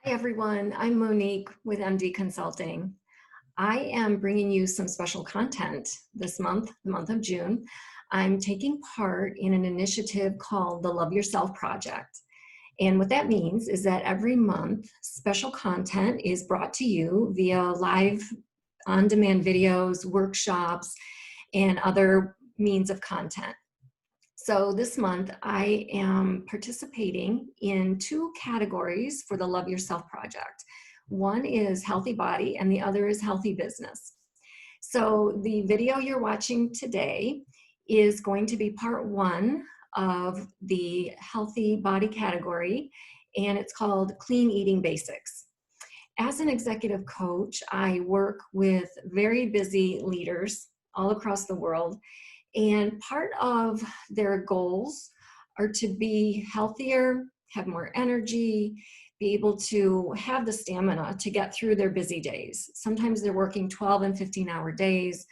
Hi everyone, I'm Monique with MD Consulting. I am bringing you some special content this month, the month of June. I'm taking part in an initiative called the Love Yourself Project. And what that means is that every month, special content is brought to you via live on-demand videos, workshops, and other means of content. So this month, I am participating in two categories for the Love Yourself Project. One is healthy body and the other is healthy business. So the video you're watching today is going to be part one of the healthy body category, and it's called Clean Eating Basics. As an executive coach, I work with very busy leaders all across the world, and part of their goals are to be healthier, have more energy, be able to have the stamina to get through their busy days. Sometimes they're working 12 and 15-hour days.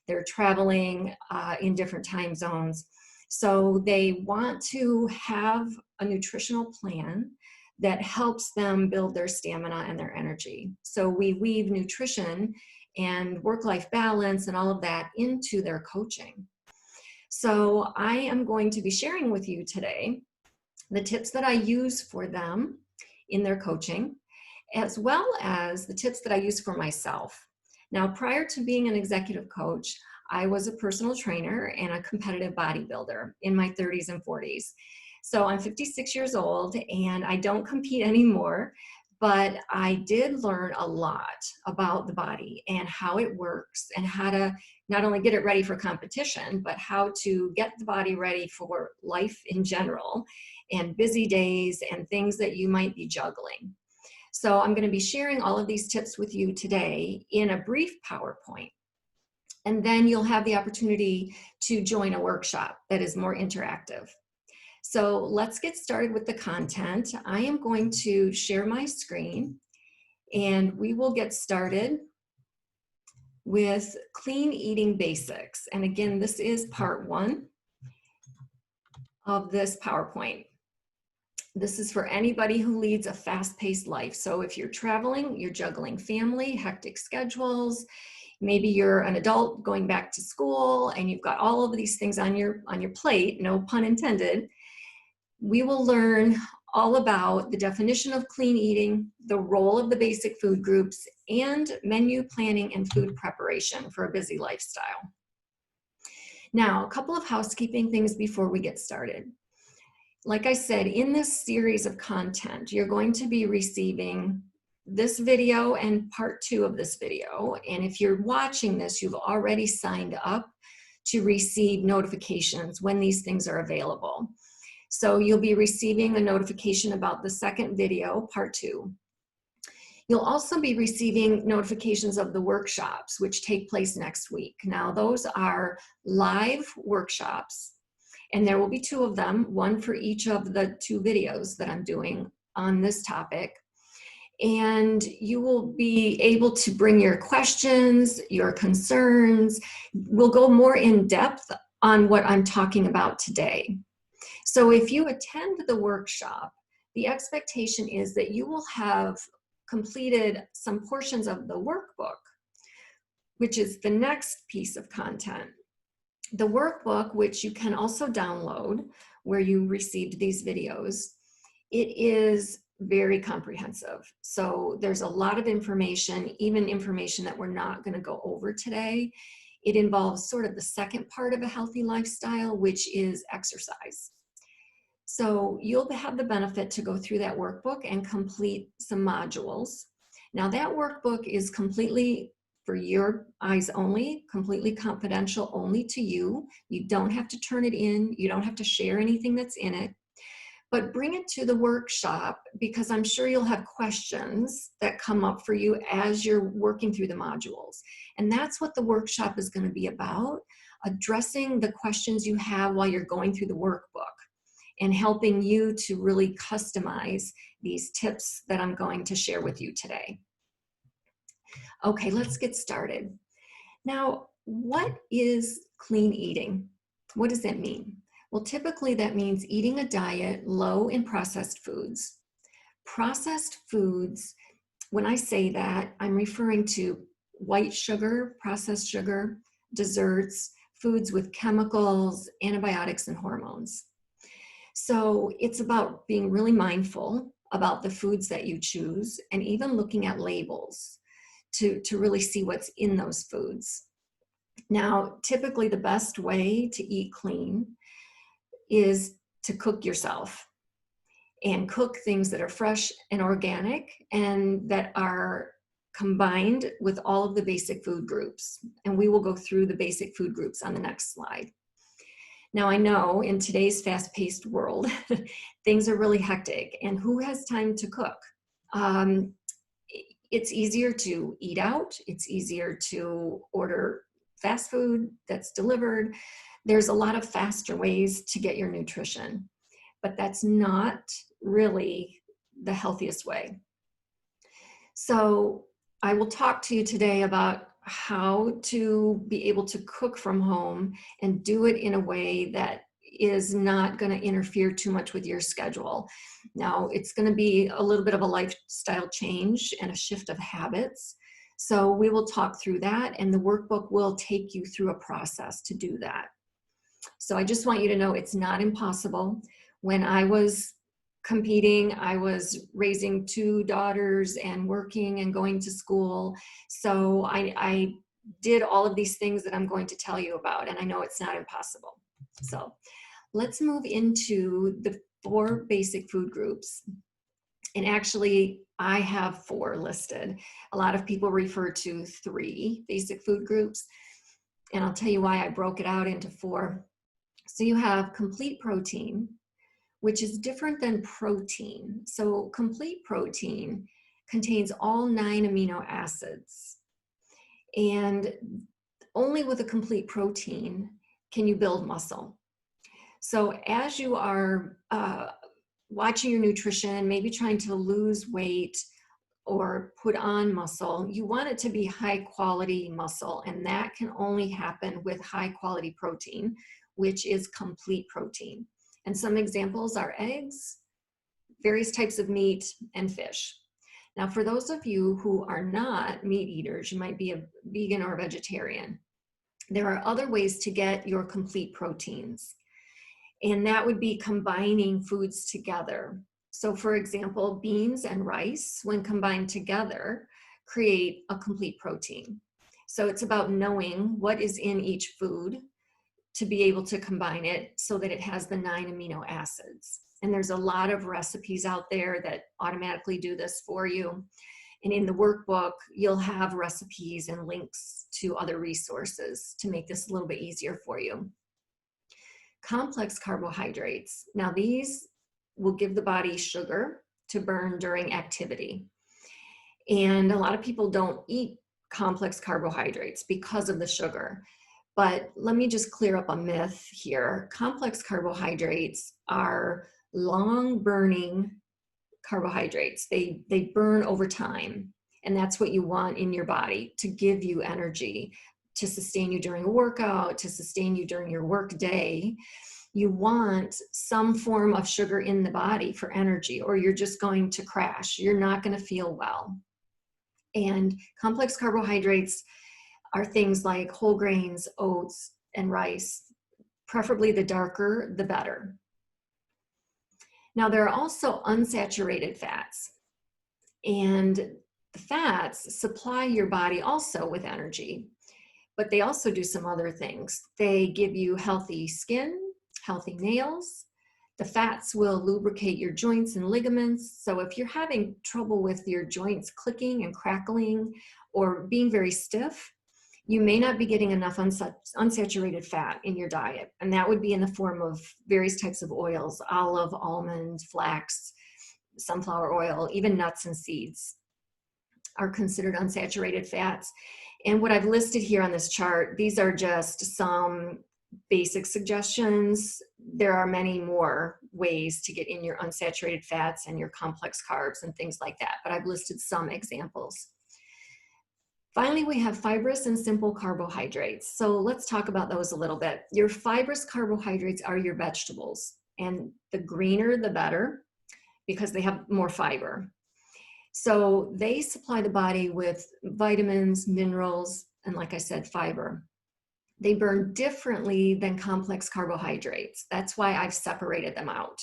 They're traveling in different time zones. So they want to have a nutritional plan that helps them build their stamina and their energy. So we weave nutrition and work-life balance and all of that into their coaching. So I am going to be sharing with you today the tips that I use for them in their coaching, as well as the tips that I use for myself. Now, prior to being an executive coach, I was a personal trainer and a competitive bodybuilder in my 30s and 40s. So I'm 56 years old and I don't compete anymore, but I did learn a lot about the body and how it works and how to not only get it ready for competition, but how to get the body ready for life in general and busy days and things that you might be juggling. So I'm going to be sharing all of these tips with you today in a brief PowerPoint. And then you'll have the opportunity to join a workshop that is more interactive. So let's get started with the content. I am going to share my screen and we will get started with clean eating basics. And again, this is part one of this PowerPoint. This is for anybody who leads a fast-paced life. So if you're traveling, you're juggling family, hectic schedules, maybe you're an adult going back to school and you've got all of these things on your plate, no pun intended. We will learn all about the definition of clean eating, the role of the basic food groups, and menu planning and food preparation for a busy lifestyle. Now, a couple of housekeeping things before we get started. Like I said, in this series of content, you're going to be receiving this video and part two of this video. And if you're watching this, you've already signed up to receive notifications when these things are available. So you'll be receiving a notification about the second video, part two. You'll also be receiving notifications of the workshops, which take place next week. Now, those are live workshops, and there will be two of them, one for each of the two videos that I'm doing on this topic. And you will be able to bring your questions, your concerns. We'll go more in depth on what I'm talking about today. So if you attend the workshop, the expectation is that you will have completed some portions of the workbook, which is the next piece of content. The workbook, which you can also download where you received these videos, it is very comprehensive. So there's a lot of information, even information that we're not going to go over today. It involves sort of the second part of a healthy lifestyle, which is exercise. So you'll have the benefit to go through that workbook and complete some modules. Now that workbook is completely for your eyes only, completely confidential only to you. You don't have to turn it in. You don't have to share anything that's in it. But bring it to the workshop because I'm sure you'll have questions that come up for you as you're working through the modules. And that's what the workshop is going to be about, addressing the questions you have while you're going through the workbook and helping you to really customize these tips that I'm going to share with you today. Okay, let's get started. Now, what is clean eating? What does that mean? Well, typically that means eating a diet low in processed foods, Processed foods, when I say that, I'm referring to white sugar, processed sugar, desserts, foods with chemicals, antibiotics, and hormones. So it's about being really mindful about the foods that you choose and even looking at labels to really see what's in those foods. Now, typically the best way to eat clean is to cook yourself and cook things that are fresh and organic and that are combined with all of the basic food groups. And we will go through the basic food groups on the next slide. Now, I know in today's fast-paced world, things are really hectic, and who has time to cook? It's easier to eat out. It's easier to order fast food that's delivered. There's a lot of faster ways to get your nutrition, but that's not really the healthiest way. So I will talk to you today about how to be able to cook from home and do it in a way that is not going to interfere too much with your schedule. Now, it's going to be a little bit of a lifestyle change and a shift of habits. So we will talk through that, and the workbook will take you through a process to do that. So I just want you to know it's not impossible. When I was competing, I was raising 2 daughters and working and going to school. So I did all of these things that I'm going to tell you about, and I know it's not impossible. So let's move into the 4 basic food groups. And actually, I have 4 listed. A lot of people refer to 3 basic food groups, and I'll tell you why I broke it out into 4. So you have complete protein, which is different than protein. So complete protein contains all 9 amino acids. And only with a complete protein can you build muscle. So as you are watching your nutrition, maybe trying to lose weight or put on muscle, you want it to be high quality muscle, and that can only happen with high quality protein, which is complete protein. And some examples are eggs, various types of meat, and fish. Now, for those of you who are not meat eaters, you might be a vegan or a vegetarian, there are other ways to get your complete proteins. And that would be combining foods together. So for example, beans and rice, when combined together, create a complete protein. So it's about knowing what is in each food to be able to combine it so that it has the 9 amino acids. And there's a lot of recipes out there that automatically do this for you. And in the workbook, you'll have recipes and links to other resources to make this a little bit easier for you. Complex carbohydrates. Now these will give the body sugar to burn during activity. And a lot of people don't eat complex carbohydrates because of the sugar. But let me just clear up a myth here. Complex carbohydrates are long burning carbohydrates. They burn over time. And that's what you want in your body to give you energy, to sustain you during a workout, to sustain you during your work day. You want some form of sugar in the body for energy, or you're just going to crash. You're not going to feel well. And complex carbohydrates are things like whole grains, oats, and rice. Preferably the darker, the better. Now, there are also unsaturated fats. And the fats supply your body also with energy, but they also do some other things. They give you healthy skin, healthy nails. The fats will lubricate your joints and ligaments. So if you're having trouble with your joints clicking and crackling or being very stiff, you may not be getting enough unsaturated fat in your diet. And that would be in the form of various types of oils: olive, almond, flax, sunflower oil, even nuts and seeds are considered unsaturated fats. And what I've listed here on this chart, these are just some basic suggestions. There are many more ways to get in your unsaturated fats and your complex carbs and things like that, but I've listed some examples. Finally, we have fibrous and simple carbohydrates. So let's talk about those a little bit. Your fibrous carbohydrates are your vegetables, and the greener, the better. because they have more fiber. So they supply the body with vitamins, minerals, and like I said, fiber. They burn differently than complex carbohydrates. That's why I've separated them out.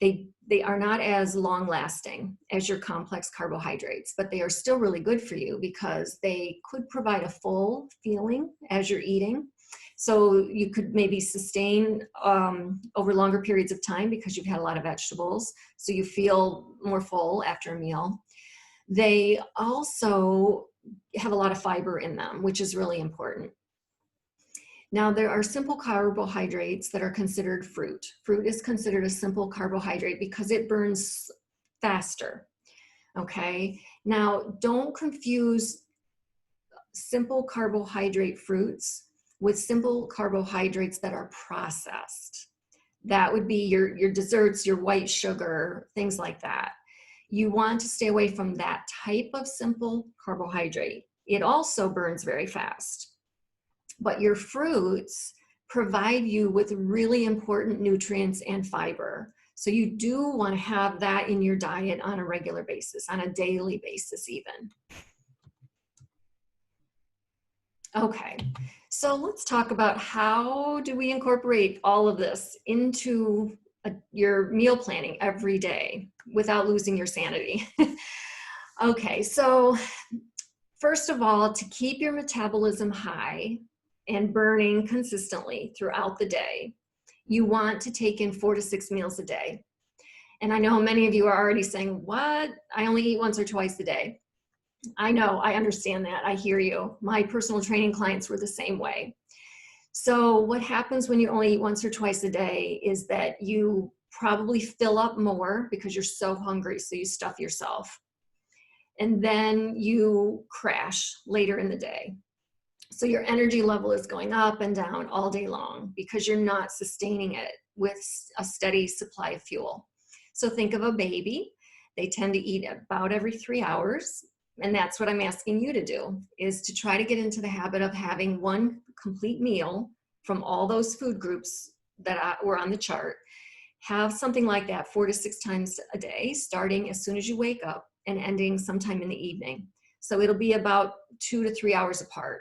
They are not as long lasting as your complex carbohydrates, but they are still really good for you because they could provide a full feeling as you're eating. So you could maybe sustain over longer periods of time because you've had a lot of vegetables. So you feel more full after a meal. They also have a lot of fiber in them, which is really important. Now, there are simple carbohydrates that are considered fruit. Fruit is considered a simple carbohydrate because it burns faster, okay? Now, don't confuse simple carbohydrate fruits with simple carbohydrates that are processed. That would be your desserts, your white sugar, things like that. You want to stay away from that type of simple carbohydrate. It also burns very fast. But your fruits provide you with really important nutrients and fiber. So you do want to have that in your diet on a regular basis, on a daily basis even. Okay, so let's talk about how do we incorporate all of this into your meal planning every day without losing your sanity. Okay, so first of all, to keep your metabolism high and burning consistently throughout the day, you want to take in 4 to 6 meals a day. And I know many of you are already saying, what? I only eat once or twice a day. I know, I understand that. I hear you. My personal training clients were the same way. So what happens when you only eat once or twice a day is that you probably fill up more because you're so hungry, so you stuff yourself. And then you crash later in the day. So your energy level is going up and down all day long because you're not sustaining it with a steady supply of fuel. So think of a baby. They tend to eat about every 3 hours. And that's what I'm asking you to do, is to try to get into the habit of having one complete meal from all those food groups that were on the chart. Have something like that 4 to 6 times a day, starting as soon as you wake up and ending sometime in the evening. So it'll be about 2 to 3 hours apart.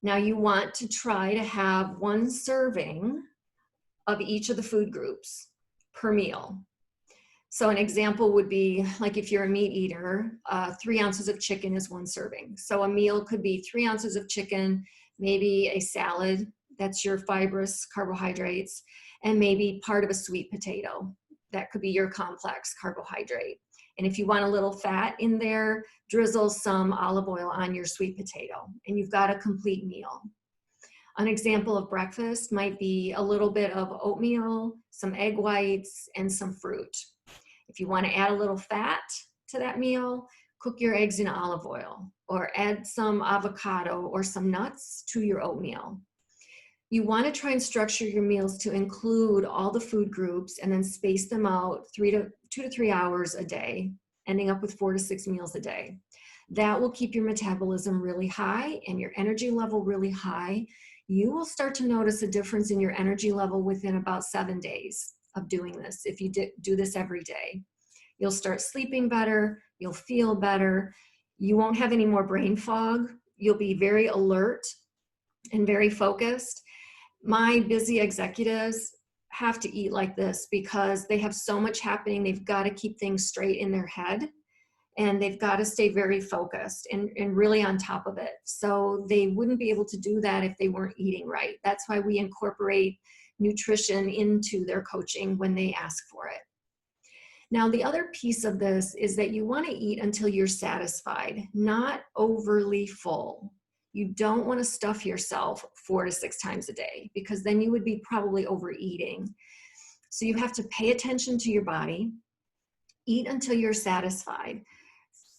Now you want to try to have 1 serving of each of the food groups per meal. So an example would be, like if you're a meat eater, 3 ounces of chicken is 1 serving. So a meal could be 3 ounces of chicken, maybe a salad, that's your fibrous carbohydrates, and maybe part of a sweet potato. That could be your complex carbohydrate. And if you want a little fat in there, drizzle some olive oil on your sweet potato, and you've got a complete meal. An example of breakfast might be a little bit of oatmeal, some egg whites, and some fruit. If you want to add a little fat to that meal, cook your eggs in olive oil, or add some avocado or some nuts to your oatmeal. You want to try and structure your meals to include all the food groups and then space them out 2 to 3 hours a day, ending up with 4 to 6 meals a day. That will keep your metabolism really high and your energy level really high. You will start to notice a difference in your energy level within about 7 days of doing this. If you do this every day, you'll start sleeping better, you'll feel better, you won't have any more brain fog, you'll be very alert and very focused. My busy executives have to eat like this because they have so much happening. They've got to keep things straight in their head, and they've got to stay very focused and really on top of it. So they wouldn't be able to do that if they weren't eating right. That's why we incorporate nutrition into their coaching when they ask for it. Now, the other piece of this is that you want to eat until you're satisfied, not overly full. You don't want to stuff yourself 4 to 6 times a day because then you would be probably overeating. So you have to pay attention to your body, eat until you're satisfied.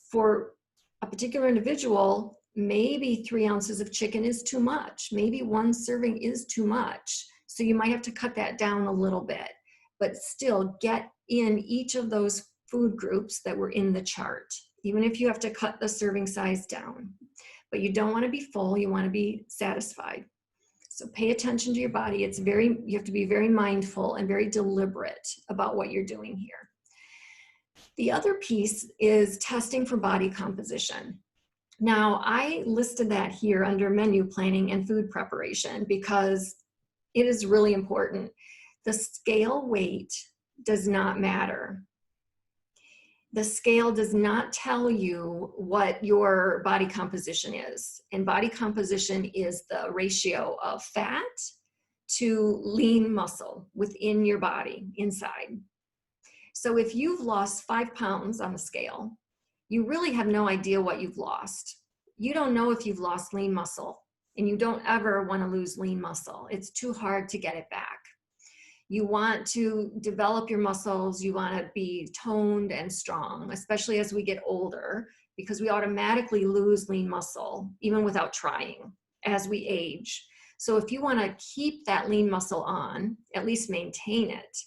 For a particular individual, maybe 3 ounces of chicken is too much. Maybe 1 serving is too much. So you might have to cut that down a little bit, but still get in each of those food groups that were in the chart, even if you have to cut the serving size down. But you don't want to be full, you want to be satisfied. So pay attention to your body. You have to be very mindful and very deliberate about what you're doing here. The other piece is testing for body composition. Now, I listed that here under menu planning and food preparation because it is really important. The scale weight does not matter. The scale does not tell you what your body composition is. And body composition is the ratio of fat to lean muscle within your body inside. So if you've lost 5 pounds on the scale, you really have no idea what you've lost. You don't know if you've lost lean muscle, and you don't ever want to lose lean muscle. It's too hard to get it back. You want to develop your muscles. You want to be toned and strong, especially as we get older, because we automatically lose lean muscle, even without trying, as we age. So if you want to keep that lean muscle on, at least maintain it,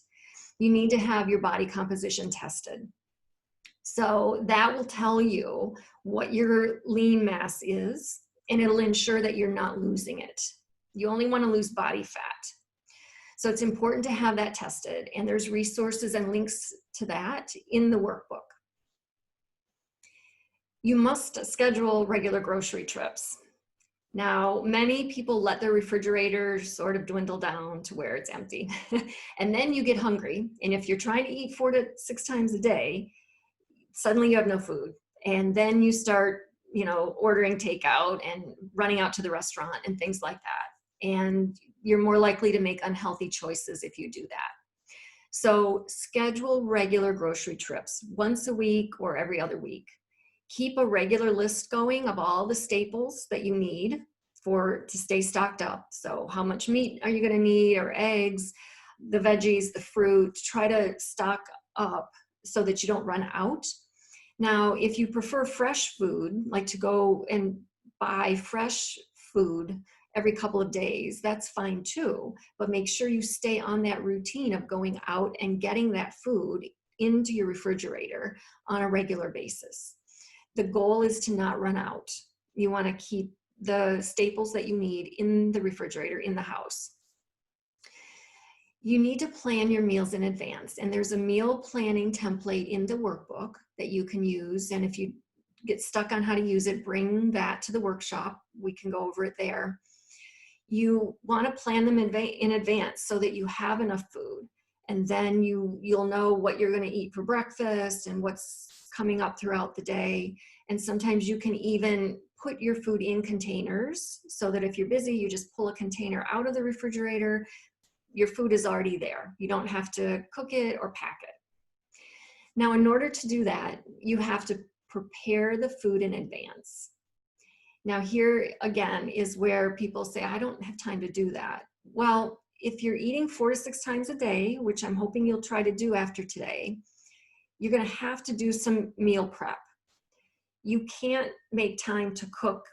you need to have your body composition tested. So that will tell you what your lean mass is, and it'll ensure that you're not losing it. You only want to lose body fat. So it's important to have that tested, and there's resources and links to that in the workbook. You must schedule regular grocery trips. Now, many people let their refrigerators sort of dwindle down to where it's empty. And then you get hungry, and if you're trying to eat 4 to 6 times a day, suddenly you have no food. And then you start, ordering takeout and running out to the restaurant and things like that. And you're more likely to make unhealthy choices if you do that. So schedule regular grocery trips once a week or every other week. Keep a regular list going of all the staples that you need to stay stocked up. So how much meat are you going to need, or eggs, the veggies, the fruit. Try to stock up so that you don't run out. Now, if you prefer fresh food, like to go and buy fresh food every couple of days, that's fine too. But make sure you stay on that routine of going out and getting that food into your refrigerator on a regular basis. The goal is to not run out. You want to keep the staples that you need in the refrigerator in the house. You need to plan your meals in advance, and there's a meal planning template in the workbook that you can use. And if you get stuck on how to use it, bring that to the workshop. We can go over it there. You want to plan them in advance so that you have enough food, and then you'll know what you're going to eat for breakfast and what's coming up throughout the day. And sometimes you can even put your food in containers so that if you're busy, you just pull a container out of the refrigerator. Your food is already there. You don't have to cook it or pack it. Now, in order to do that, you have to prepare the food in advance. Now, here again is where people say, I don't have time to do that. Well, if you're eating 4 to 6 times a day, which I'm hoping you'll try to do after today, you're going to have to do some meal prep. You can't make time to cook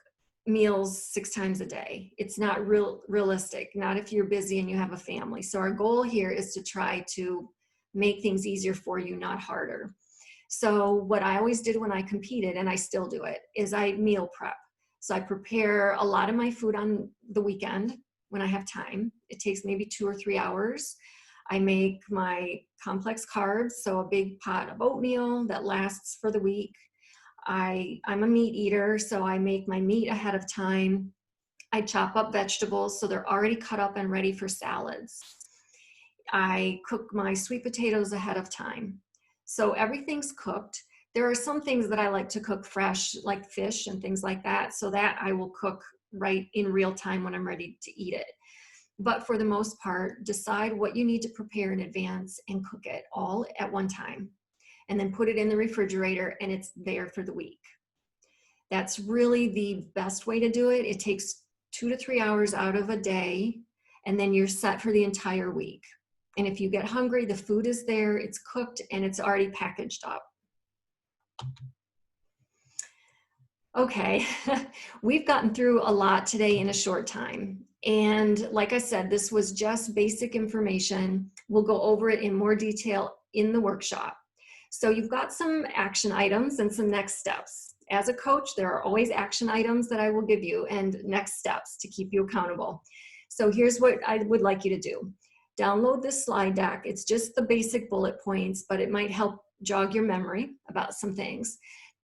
meals 6 times a day. It's not realistic, not if you're busy and you have a family. So our goal here is to try to make things easier for you, not harder. So what I always did when I competed, and I still do it, is I meal prep. So I prepare a lot of my food on the weekend when I have time. It takes maybe 2 or 3 hours. I make my complex carbs, so a big pot of oatmeal that lasts for the week. I'm a meat eater, so I make my meat ahead of time. I chop up vegetables so they're already cut up and ready for salads. I cook my sweet potatoes ahead of time. So everything's cooked. There are some things that I like to cook fresh, like fish and things like that, so that I will cook right in real time when I'm ready to eat it. But for the most part, decide what you need to prepare in advance and cook it all at one time. And then put it in the refrigerator and it's there for the week. That's really the best way to do it. It takes 2 to 3 hours out of a day, and then you're set for the entire week. And if you get hungry, the food is there, it's cooked, and it's already packaged up. Okay, we've gotten through a lot today in a short time. And like I said, this was just basic information. We'll go over it in more detail in the workshop. So you've got some action items and some next steps. As a coach, there are always action items that I will give you and next steps to keep you accountable. So here's what I would like you to do. Download this slide deck. It's just the basic bullet points, but it might help jog your memory about some things.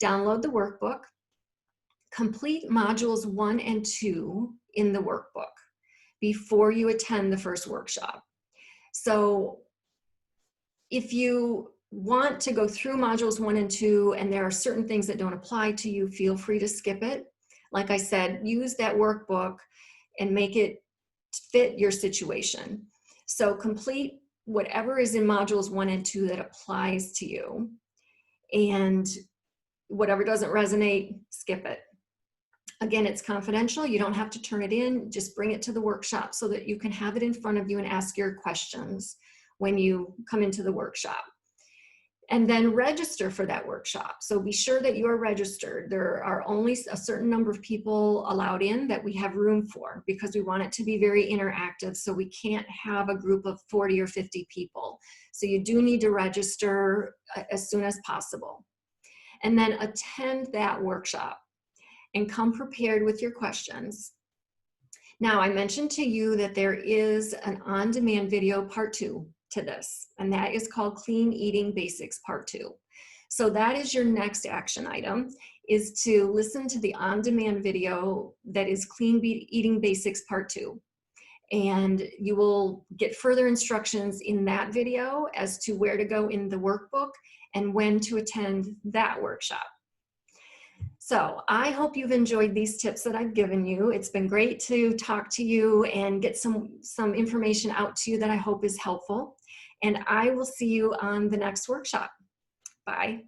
Download the workbook. Complete modules 1 and 2 in the workbook before you attend the first workshop. So if you want to go through modules 1 and 2 and there are certain things that don't apply to you, feel free to skip it. Like I said, use that workbook and make it fit your situation. So complete whatever is in modules 1 and 2 that applies to you, and whatever doesn't resonate, skip it. Again, it's confidential. You don't have to turn it in. Just bring it to the workshop so that you can have it in front of you and ask your questions when you come into the workshop. And then register for that workshop. So be sure that you are registered. There are only a certain number of people allowed in that we have room for, because we want it to be very interactive. So we can't have a group of 40 or 50 people. So you do need to register as soon as possible. And then attend that workshop and come prepared with your questions. Now, I mentioned to you that there is an on-demand video part 2 to this, and that is called Clean Eating Basics Part 2. So that is your next action item, is to listen to the on-demand video that is Clean Eating Basics Part 2. And you will get further instructions in that video as to where to go in the workbook and when to attend that workshop. So I hope you've enjoyed these tips that I've given you. It's been great to talk to you and get some information out to you that I hope is helpful. And I will see you on the next workshop. Bye.